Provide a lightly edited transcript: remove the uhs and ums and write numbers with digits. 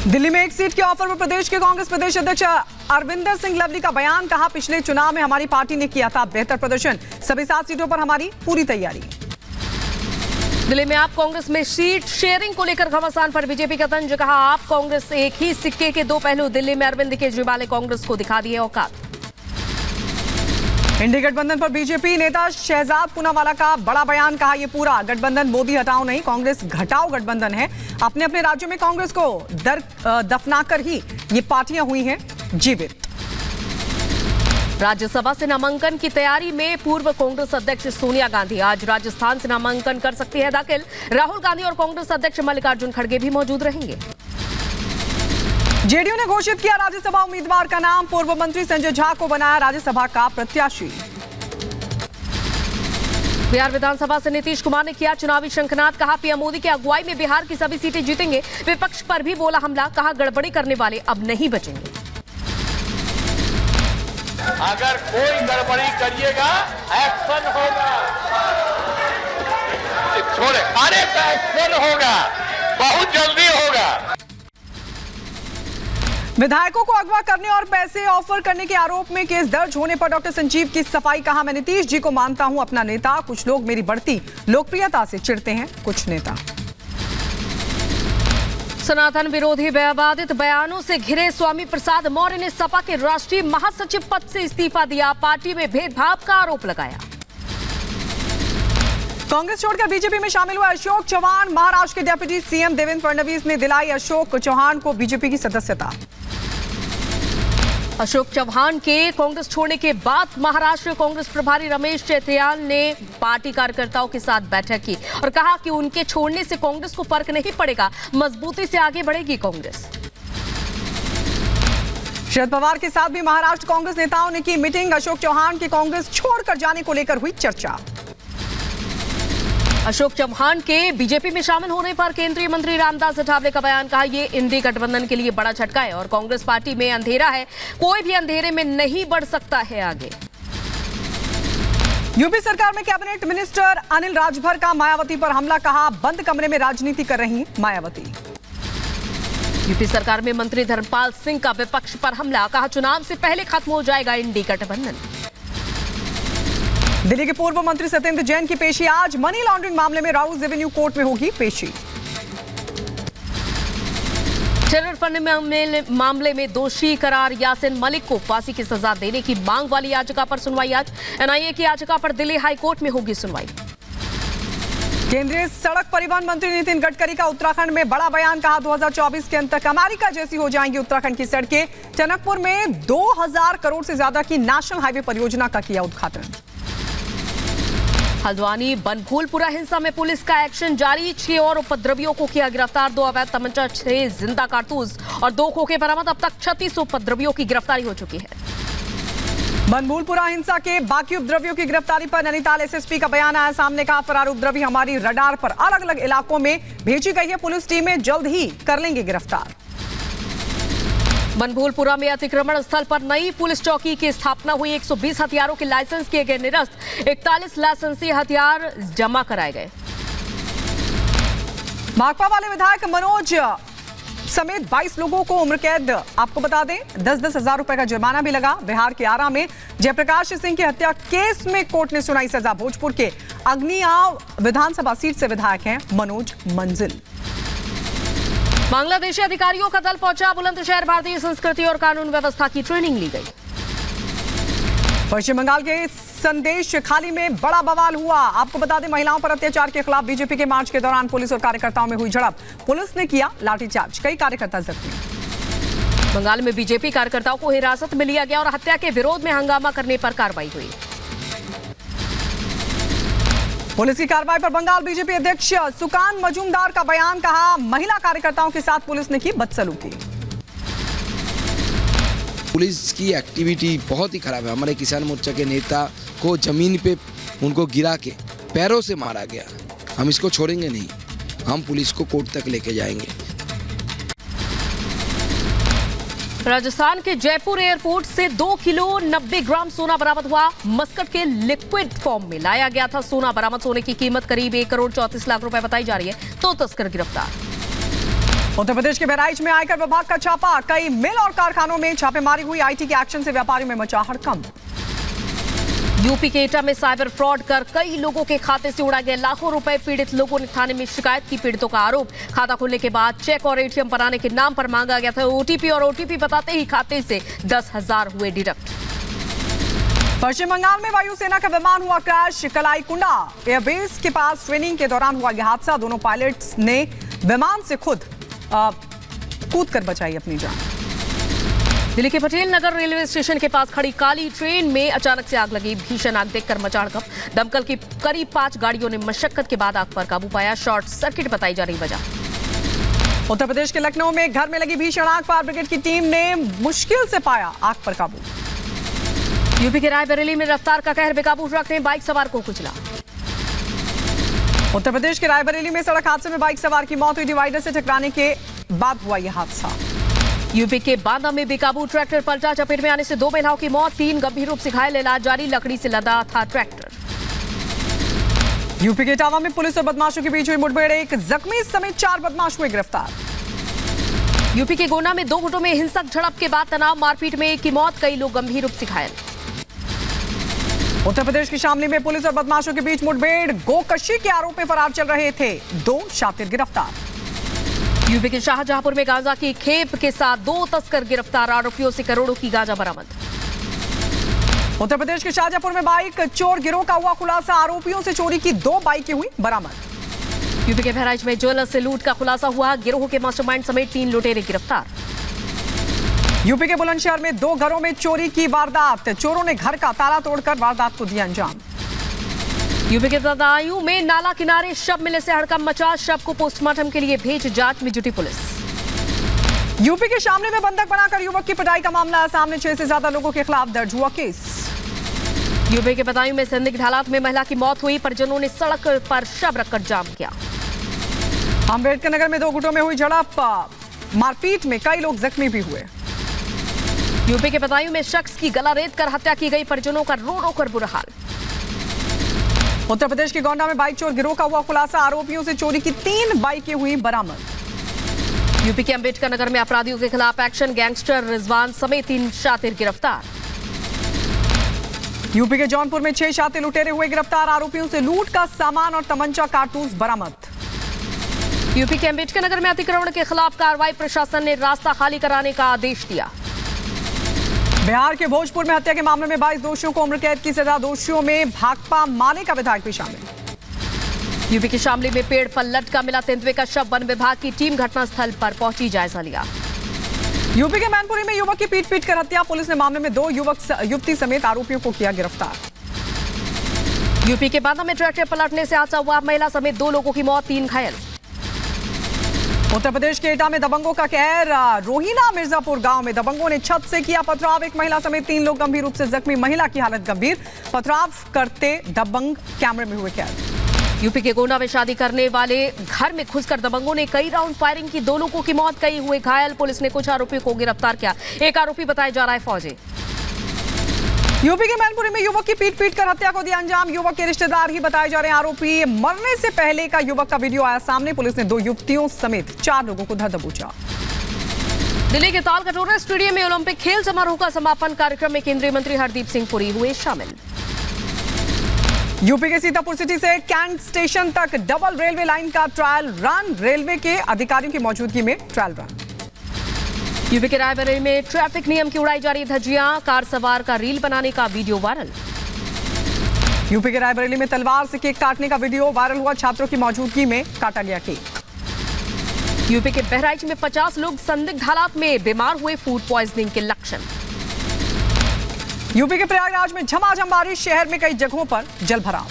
दिल्ली में एक सीट के ऑफर पर प्रदेश के कांग्रेस प्रदेश अध्यक्ष अरविंदर सिंह लवली का बयान। कहा, पिछले चुनाव में हमारी पार्टी ने किया था बेहतर प्रदर्शन, सभी 7 सीटों पर हमारी पूरी तैयारी। दिल्ली में आप कांग्रेस में सीट शेयरिंग को लेकर घमासान पर बीजेपी का तंज। कहा, आप कांग्रेस एक ही सिक्के के 2 पहलू। दिल्ली में अरविंद केजरीवाल ने कांग्रेस को दिखा दिए औकात। इंडी गठबंधन पर बीजेपी नेता शहजाद पूनावाला का बड़ा बयान। कहा, यह पूरा गठबंधन मोदी हटाओ नहीं, कांग्रेस घटाओ गठबंधन है। अपने अपने राज्यों में कांग्रेस को दफनाकर ही ये पार्टियां हुई हैं जीवित। राज्यसभा से नामांकन की तैयारी में पूर्व कांग्रेस अध्यक्ष सोनिया गांधी आज राजस्थान से नामांकन कर सकती है दाखिल। राहुल गांधी और कांग्रेस अध्यक्ष मल्लिकार्जुन खड़गे भी मौजूद रहेंगे। जेडीयू ने घोषित किया राज्यसभा उम्मीदवार का नाम। पूर्व मंत्री संजय झा को बनाया राज्यसभा का प्रत्याशी। बिहार विधानसभा से नीतीश कुमार ने किया चुनावी शंखनाद। कहा, पीएम मोदी की अगुवाई में बिहार की सभी सीटें जीतेंगे। विपक्ष पर भी बोला हमला। कहा, गड़बड़ी करने वाले अब नहीं बचेंगे। अगर कोई गड़बड़ी करिएगा एक्शन होगा। छोड़े अरे का एक्शन होगा, बहुत जल्दी होगा। विधायकों को अगवा करने और पैसे ऑफर करने के आरोप में केस दर्ज होने पर डॉक्टर संजीव की सफाई। कहा, मैं नीतीश जी को मानता हूं अपना नेता। कुछ लोग मेरी बढ़ती लोकप्रियता से चिढ़ते हैं, कुछ नेता। सनातन विरोधी विवादित बयानों से घिरे स्वामी प्रसाद मौर्य ने सपा के राष्ट्रीय महासचिव पद से इस्तीफा दिया। पार्टी में भेदभाव का आरोप लगाया। कांग्रेस छोड़कर बीजेपी में शामिल हुआ अशोक चौहान। महाराष्ट्र के डिप्टी सीएम देवेंद्र फडणवीस ने दिलाई अशोक चौहान को बीजेपी की सदस्यता। अशोक चौहान के कांग्रेस छोड़ने के बाद महाराष्ट्र कांग्रेस प्रभारी रमेश चेतियाल ने पार्टी कार्यकर्ताओं के साथ बैठक की और कहा कि उनके छोड़ने से कांग्रेस को फर्क नहीं पड़ेगा, मजबूती से आगे बढ़ेगी कांग्रेस। शरद पवार के साथ भी महाराष्ट्र कांग्रेस नेताओं ने की मीटिंग। अशोक चौहान के कांग्रेस छोड़कर जाने को लेकर हुई चर्चा। अशोक चौहान के बीजेपी में शामिल होने पर केंद्रीय मंत्री रामदास अठावले का बयान। कहा, ये इंडी गठबंधन के लिए बड़ा झटका है और कांग्रेस पार्टी में अंधेरा है, कोई भी अंधेरे में नहीं बढ़ सकता है आगे। यूपी सरकार में कैबिनेट मिनिस्टर अनिल राजभर का मायावती पर हमला। कहा, बंद कमरे में राजनीति कर रही मायावती। यूपी सरकार में मंत्री धर्मपाल सिंह का विपक्ष पर हमला। कहा, चुनाव से पहले खत्म हो जाएगा इंडी गठबंधन। दिल्ली के पूर्व मंत्री सत्येंद्र जैन की पेशी आज। मनी लॉन्ड्रिंग मामले में राउज एवेन्यू कोर्ट में होगी पेशी। टेरर फंड मामले में दोषी करार यासिन मलिक को फांसी की सजा देने की मांग वाली याचिका पर सुनवाई आज। एनआईए की याचिका पर दिल्ली हाई कोर्ट में होगी सुनवाई। केंद्रीय सड़क परिवहन मंत्री नितिन गडकरी का उत्तराखंड में बड़ा बयान। कहा, 2024 के अंत तक अमेरिका जैसी हो जाएंगी उत्तराखंड की सड़कें। टनकपुर में 2000 करोड़ से ज्यादा की नेशनल हाईवे परियोजना का किया उद्घाटन। हल्द्वानी बनभूलपुरा हिंसा में पुलिस का एक्शन जारी। 6 और उपद्रवियों को किया गिरफ्तार। 2 अवैध तमंचा, 6 जिंदा कारतूस और 2 खोखे बरामद। अब तक 36 उपद्रवियों की गिरफ्तारी हो चुकी है। बनभूलपुरा हिंसा के बाकी उपद्रवियों की गिरफ्तारी पर नैनीताल एसएसपी का बयान आया सामने। कहा, फरार उपद्रवी हमारी रडार पर अलग अलग इलाकों में भेजी गई है, पुलिस टीमें जल्द ही कर लेंगे गिरफ्तार। बनभूलपुरा में अतिक्रमण स्थल पर नई पुलिस चौकी की स्थापना हुई। 120 हथियारों के लाइसेंस किए गए निरस्त। 41 लाइसेंसी हथियार जमा कराए गए। माकपा वाले विधायक मनोज समेत 22 लोगों को उम्र कैद। आपको बता दें, 10-10 हजार रुपए का जुर्माना भी लगा। बिहार के आरा में जयप्रकाश सिंह की हत्या केस में कोर्ट ने सुनाई सजा। भोजपुर के अग्नियाव विधानसभा सीट से विधायक हैं मनोज मंजिल। बांग्लादेशी अधिकारियों का दल पहुंचा बुलंदशहर। भारतीय संस्कृति और कानून व्यवस्था की ट्रेनिंग ली गई। पश्चिम बंगाल के संदेश खाली में बड़ा बवाल हुआ। आपको बता दें, महिलाओं पर अत्याचार के खिलाफ बीजेपी के मार्च के दौरान पुलिस और कार्यकर्ताओं में हुई झड़प। पुलिस ने किया लाठीचार्ज, कई कार्यकर्ता जख्मी। बंगाल में बीजेपी कार्यकर्ताओं को हिरासत में लिया गया और हत्या के विरोध में हंगामा करने पर कार्रवाई हुई। पुलिस की कार्रवाई पर बंगाल बीजेपी अध्यक्ष सुकान मजूमदार का बयान। कहा, महिला कार्यकर्ताओं के साथ पुलिस ने की बदसलूकी। पुलिस की एक्टिविटी बहुत ही खराब है। हमारे किसान मोर्चा के नेता को जमीन पे उनको गिरा के पैरों से मारा गया। हम इसको छोड़ेंगे नहीं, हम पुलिस को कोर्ट तक लेके जाएंगे। राजस्थान के जयपुर एयरपोर्ट से 2 किलो 90 ग्राम सोना बरामद हुआ। मस्कट के लिक्विड फॉर्म में लाया गया था सोना। बरामद सोने की कीमत करीब 1 करोड़ 34 लाख रुपए बताई जा रही है। 2 तस्कर गिरफ्तार। उत्तर प्रदेश के बहराइच में आयकर विभाग का छापा, कई मिल और कारखानों में छापेमारी हुई। आईटी के एक्शन से व्यापारियों में मचा हड़कंप। यूपी के एटा में साइबर फ्रॉड कर कई लोगों के खाते से उड़ा गए लाखों रुपए। पीड़ित लोगों ने थाने में शिकायत की। पीड़ितों का आरोप, खाता खोलने के बाद चेक और एटीएम बनाने के नाम पर मांगा गया था ओटीपी, और ओटीपी बताते ही खाते से 10,000 हुए डिडक्ट। पश्चिम बंगाल में वायुसेना का विमान हुआ क्रैश। कलाईकुंडा एयरबेस के पास ट्रेनिंग के दौरान हुआ यह हादसा। दोनों पायलट्स ने विमान से खुद कूद कर बचाई अपनी जान। दिल्ली के पटेल नगर रेलवे स्टेशन के पास खड़ी काली ट्रेन में अचानक से आग लगी। भीषण आग देखकर मचा हड़कंप। दमकल की करीब 5 गाड़ियों ने मशक्कत के बाद आग पर काबू पाया। शॉर्ट सर्किट बताई जा रही वजह। उत्तर प्रदेश के लखनऊ में घर में लगी भीषण आग। फायर ब्रिगेड की टीम ने मुश्किल से पाया आग पर काबू। यूपी के रायबरेली में रफ्तार का कहर, बेकाबू ट्रक ने बाइक सवार को कुचला। उत्तर प्रदेश के रायबरेली में सड़क हादसे में बाइक सवार की मौत हुई। डिवाइडर से टकराने के बाद हुआ यह हादसा। यूपी के बांदा में बेकाबू ट्रैक्टर पलटा। चपेट में आने से 2 महिलाओं की मौत, 3 गंभीर रूप से घायल। इलाज जारी। लकड़ी से लदा था ट्रैक्टर। यूपी के इटावा में पुलिस और बदमाशों के बीच हुई मुठभेड़। एक जख्मी समेत 4 बदमाश हुए गिरफ्तार। यूपी के गोना में 2 गुटों में हिंसक झड़प के बाद तनाव, मारपीट में एक की मौत, कई लोग गंभीर रूप से घायल। उत्तर प्रदेश के शामली में पुलिस और बदमाशों के बीच मुठभेड़। गोकशी के आरोप में फरार चल रहे थे 2 शातिर गिरफ्तार। यूपी के शाहजहांपुर में गांजा की खेप के साथ 2 तस्कर गिरफ्तार। आरोपियों से करोड़ों की गांजा बरामद। उत्तर प्रदेश के शाहजहांपुर में बाइक चोर गिरोह का हुआ खुलासा। आरोपियों से चोरी की 2 बाइकें हुई बरामद। यूपी के बहराइच में ज्वेलर से लूट का खुलासा हुआ। गिरोह के मास्टरमाइंड समेत 3 लुटेरे गिरफ्तार। यूपी के बुलंदशहर में 2 घरों में चोरी की वारदात। चोरों ने घर का ताला तोड़कर वारदात को दिया अंजाम। यूपी के बदायूं में नाला किनारे शव मिलने से हड़कंप मचा। शव को पोस्टमार्टम के लिए भेज जांच में जुटी पुलिस। यूपी के शामली में बंधक बनाकर युवक की पिटाई का मामला सामने। 6 से ज्यादा लोगों के खिलाफ दर्ज हुआ केस। यूपी के बदायूं में संदिग्ध हालात में महिला की मौत हुई। परिजनों ने सड़क पर शव रखकर जाम किया। अम्बेडकर नगर में 2 गुटों में हुई झड़प। मारपीट में कई लोग जख्मी भी हुए। यूपी के बदायूं में शख्स की गला रेत कर हत्या की गई। परिजनों का रो रो कर बुरा हाल। उत्तर प्रदेश के गोंडा में बाइक चोर गिरोह का हुआ खुलासा। आरोपियों से चोरी की 3 बाइकें हुई बरामद। यूपी के अम्बेडकर नगर में अपराधियों के खिलाफ एक्शन। गैंगस्टर रिजवान समेत 3 शातिर गिरफ्तार। यूपी के जौनपुर में 6 शातिर लुटेरे हुए गिरफ्तार। आरोपियों से लूट का सामान और तमंचा कारतूस बरामद। यूपी के अम्बेडकर नगर में अतिक्रमण के खिलाफ कार्रवाई। प्रशासन ने रास्ता खाली कराने का आदेश दिया। बिहार के भोजपुर में हत्या के मामले में 22 दोषियों को उम्र कैद की सजा। दोषियों में भाकपा माले का विधायक भी शामिल। यूपी के शामली में पेड़ पर लटका मिला तेंदुए का शव। वन विभाग की टीम घटनास्थल पर पहुंची, जायजा लिया। यूपी के मैनपुरी में युवक की पीट कर हत्या। पुलिस ने मामले में 2 युवती समेत आरोपियों को किया गिरफ्तार। यूपी के बांदा में ट्रैक्टर पलटने से हादसा हुआ। महिला समेत 2 लोगों की मौत, 3 घायल। उत्तर प्रदेश के एटा में दबंगों का कहर। रोहिना मिर्जापुर गांव में दबंगों ने छत से किया पथराव। एक महिला समेत 3 लोग गंभीर रूप से जख्मी। महिला की हालत गंभीर। पथराव करते दबंग कैमरे में हुए कैद। यूपी के गोंडा में शादी करने वाले घर में घुसकर दबंगों ने कई राउंड फायरिंग की। 2 लोगों की मौत, कई हुए घायल। पुलिस ने कुछ आरोपियों को गिरफ्तार किया। एक आरोपी बताया जा रहा है फौजी। यूपी के मैनपुरी में युवक की पीट कर हत्या को दिया अंजाम। युवक के रिश्तेदार ही बताए जा रहे हैं आरोपी। मरने से पहले का युवक का वीडियो आया सामने। पुलिस ने 2 युवतियों समेत 4 लोगों को धर दबोचा। दिल्ली के तालकटोरा स्टेडियम में ओलंपिक खेल समारोह का समापन कार्यक्रम में केंद्रीय मंत्री हरदीप सिंह पुरी हुए शामिल। यूपी के सीतापुर सिटी से कैंट स्टेशन तक डबल रेलवे लाइन का ट्रायल रन। रेलवे के अधिकारियों की मौजूदगी में ट्रायल रन। यूपी के रायबरेली में ट्रैफिक नियम की उड़ाई जा रही धज्जियां। कार सवार का रील बनाने का वीडियो वायरल। यूपी के रायबरेली में तलवार से केक काटने का वीडियो वायरल हुआ। छात्रों की मौजूदगी में काटा गया केक। यूपी के बहराइच में 50 लोग संदिग्ध हालात में बीमार हुए। फूड पॉइजनिंग के लक्षण। यूपी के प्रयागराज में झमाझम बारिश। शहर में कई जगहों पर जलभराव।